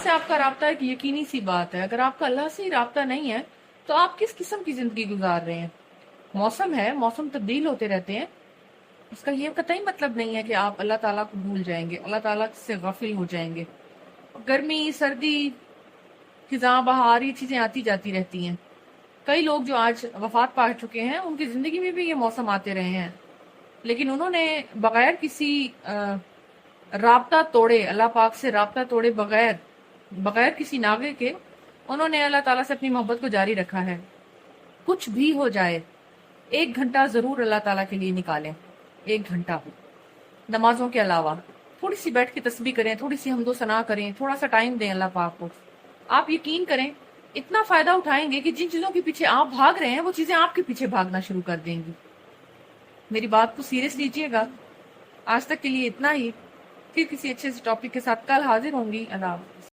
से आपका राब्ता एक यकीनी सी बात है। अगर आपका अल्लाह से ही राब्ता नहीं है तो आप किस किस्म की जिंदगी गुजार रहे हैं? मौसम है, मौसम तब्दील होते रहते हैं। इसका ये कतई मतलब नहीं है कि आप अल्लाह ताला को भूल जाएंगे, अल्लाह ताला से गफिल हो जाएंगे। गर्मी, सर्दी, खिजां, बहार, ये चीजें आती जाती रहती हैं। कई लोग जो आज वफात पा चुके हैं उनकी जिंदगी में भी ये मौसम आते रहे हैं, लेकिन उन्होंने बगैर किसी राब्ता तोड़े, अल्लाह पाक से राब्ता तोड़े बगैर, बगैर किसी नागे के, उन्होंने अल्लाह ताला से अपनी मोहब्बत को जारी रखा है। कुछ भी हो जाए, 1 घंटा जरूर अल्लाह ताला के लिए निकालें। 1 घंटा नमाजों के अलावा थोड़ी सी बैठ के तस्बीह करें, थोड़ी सी हमदो सना करें, थोड़ा सा टाइम दें अल्लाह पाक को। आप यकीन करें, इतना फायदा उठाएंगे कि जिन चीजों के पीछे आप भाग रहे हैं वो चीजें आपके पीछे भागना शुरू कर देंगी। मेरी बात को सीरियस लीजिएगा। आज तक के लिए इतना ही। फिर किसी अच्छे से टॉपिक के साथ कल हाजिर होंगी। अल्लाह।